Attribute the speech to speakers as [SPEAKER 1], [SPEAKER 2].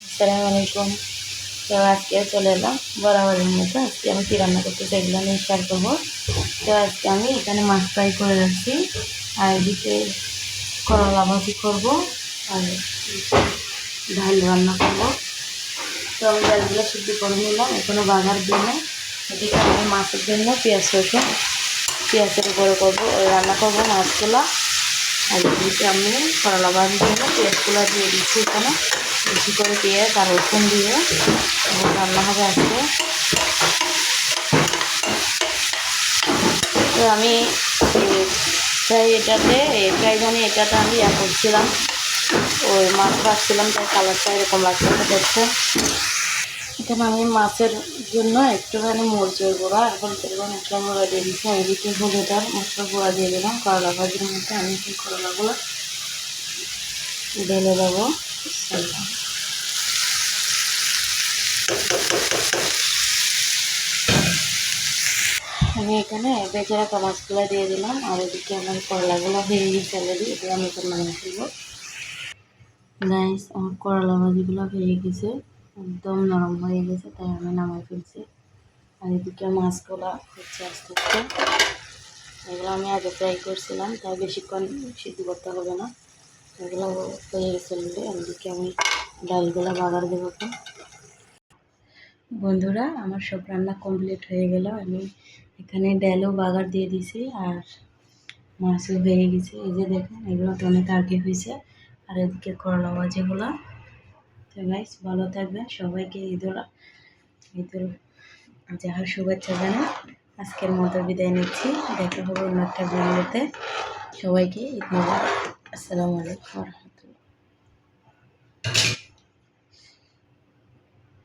[SPEAKER 1] আসসালামু আলাইকুম। তো আজকে চলে এলাম বরাবরের মতো। আজকে আমি কী রান্না করতে সেগুলো নিয়ে শেয়ার করবো। তো আজকে আমি এখানে মাছ ফ্রাই করে রাখছি, আর এদিকে করলা ভাজি করবো, আর ডাল রান্না করবো। তো আমি ডালগুলো সিদ্ধ করে নিলাম, এখনো বাগার দিয়ে না। এদিকে আমি মাছের জন্য পেঁয়াজের উপরে করবো, রান্না করবো মাছগুলো। আর এদিকে আমি করলা ভাজির জন্য পেঁয়াজগুলো দিয়ে দিচ্ছি এখানে, বেশি করে পেঁয়াজ আর রসুন দিয়ে রান্না হবে আজকে। তো আমি এটাতে আমি করছিলাম, ওই মাছ ভাজছিলাম, তাই কালারটা এরকম লাগছে দেখতে। এখানে আমি মাছের জন্য একটুখানি মরিচের গুঁড়া আর হলুদের মশলা গুঁড়া দিয়ে দিচ্ছি। এদিকে হলুদ আর মশলা গুঁড়া দিয়ে দিলাম। করলা ভাজির মধ্যে আমি সেই করলাগুলো ঢেলে দেবো। আমি এখানে বেঁচে রাখা মাছগুলো দিয়ে দিলাম, আর এদিকে আমার করলাগুলো হয়ে গেছে অলরেডি। এগুলো আমি এখন নামিয়ে ফেলবো। গাইস, আমার করলা ভাজিগুলো হয়ে গেছে, একদম নরম হয়ে গেছে, তাই আমি নামিয়ে ফেলছি। আর এদিকে মাছগুলো হচ্ছে আস্তে আস্তে। এগুলো আমি আগে ফ্রাই করছিলাম, তাই বেশিক্ষণ সিদ্ধ করতে হবে না। এগুলো হয়ে গেছে অলরেডি। আর এদিকে আমি ডালগুলো বাগার দেবো। বন্ধুরা, আমার সব রান্না কমপ্লিট হয়ে গেল। আমি এখানে ডালও বাগার দিয়ে দিছি, আর মাছও হয়ে গেছে। এই যে দেখুন, এগুলো তো অনেক আগে হয়েছে। আর এদিকে করলা ভাজিগুলো। তো গাইস, ভালো থাকবেন। সবাইকে ঈদুল আজহার শুভেচ্ছা জানাই। আজকের মতো বিদায় নিচ্ছি। দেখা হবে অন্য একটা ভিডিওতে। সবাইকে ঈদ মোবারক। আসসালামু আলাইকুম।